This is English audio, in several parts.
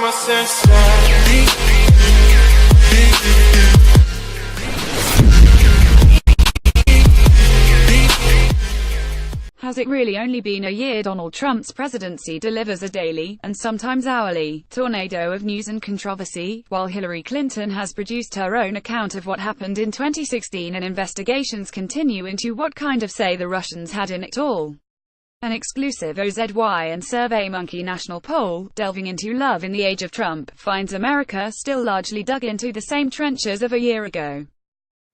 my senses. Has it really only been a year? Donald Trump's presidency delivers a daily, and sometimes hourly, tornado of news and controversy, while Hillary Clinton has produced her own account of what happened in 2016 and investigations continue into what kind of say the Russians had in it all. An exclusive OZY and SurveyMonkey national poll, delving into love in the age of Trump, finds America still largely dug into the same trenches of a year ago.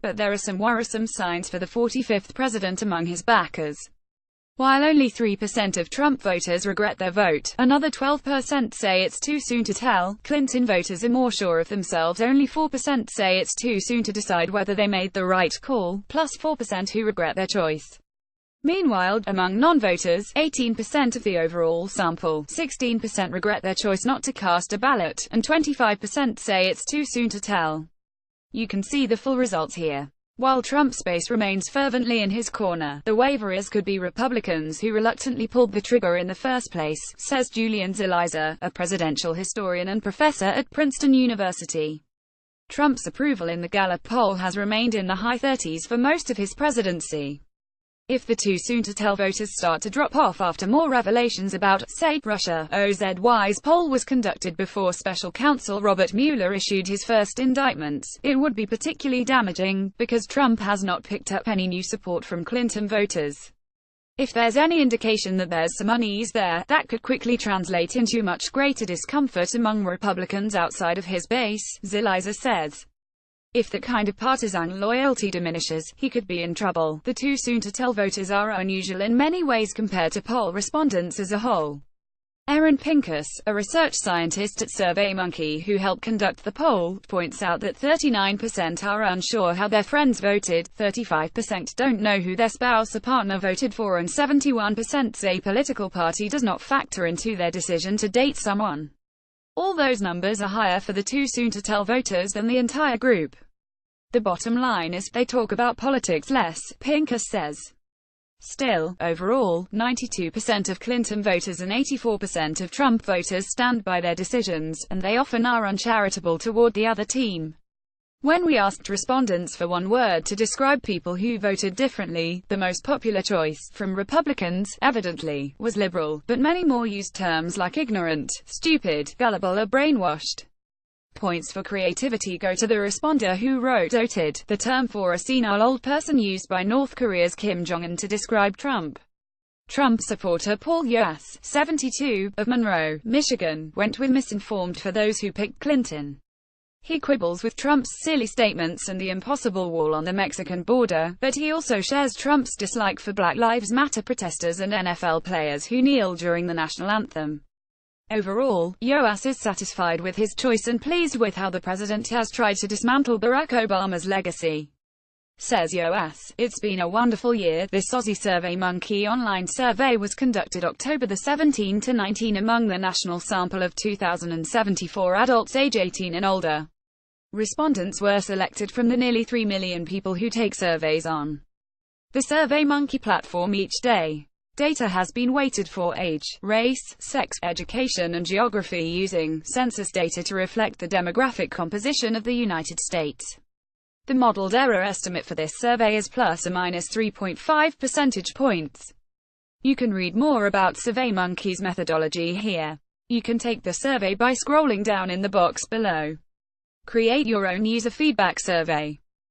But there are some worrisome signs for the 45th president among his backers. While only 3% of Trump voters regret their vote, another 12% say it's too soon to tell. Clinton voters are more sure of themselves, only 4% say it's too soon to decide whether they made the right call, plus 4% who regret their choice. Meanwhile, among non-voters, 18% of the overall sample, 16% regret their choice not to cast a ballot, and 25% say it's too soon to tell. You can see the full results here. While Trump's base remains fervently in his corner, the waverers could be Republicans who reluctantly pulled the trigger in the first place, says Julian Zelizer, a presidential historian and professor at Princeton University. Trump's approval in the Gallup poll has remained in the high 30s for most of his presidency. If the too soon to tell voters start to drop off after more revelations about, say, Russia, OZY's poll was conducted before special counsel Robert Mueller issued his first indictments, it would be particularly damaging, because Trump has not picked up any new support from Clinton voters. If there's any indication that there's some unease there, that could quickly translate into much greater discomfort among Republicans outside of his base, Zelizer says. If that kind of partisan loyalty diminishes, he could be in trouble. The too soon to tell voters are unusual in many ways compared to poll respondents as a whole. Erin Pincus, a research scientist at SurveyMonkey who helped conduct the poll, points out that 39% are unsure how their friends voted, 35% don't know who their spouse or partner voted for, and 71% say political party does not factor into their decision to date someone. All those numbers are higher for the too soon to tell voters than the entire group. The bottom line is, they talk about politics less, Pincus says. Still, overall, 92% of Clinton voters and 84% of Trump voters stand by their decisions, and they often are uncharitable toward the other team. When we asked respondents for one word to describe people who voted differently, the most popular choice, from Republicans, evidently, was liberal, but many more used terms like ignorant, stupid, gullible or brainwashed. Points for creativity go to the responder who wrote "doted," the term for a senile old person used by North Korea's Kim Jong-un to describe Trump. Trump supporter Paul Yoas, 72, of Monroe, Michigan, went with misinformed for those who picked Clinton. He quibbles with Trump's silly statements and the impossible wall on the Mexican border, but he also shares Trump's dislike for Black Lives Matter protesters and NFL players who kneel during the national anthem. Overall, Yoas is satisfied with his choice and pleased with how the president has tried to dismantle Barack Obama's legacy. Says Yoas, "It's been a wonderful year." This Aussie SurveyMonkey online survey was conducted October 17 to 19 among the national sample of 2,074 adults age 18 and older. Respondents were selected from the nearly 3 million people who take surveys on the SurveyMonkey platform each day. Data has been weighted for age, race, sex, education and geography using census data to reflect the demographic composition of the United States. The modeled error estimate for this survey is plus or minus 3.5 percentage points. You can read more about SurveyMonkey's methodology here. You can take the survey by scrolling down in the box below. Create your own user feedback survey.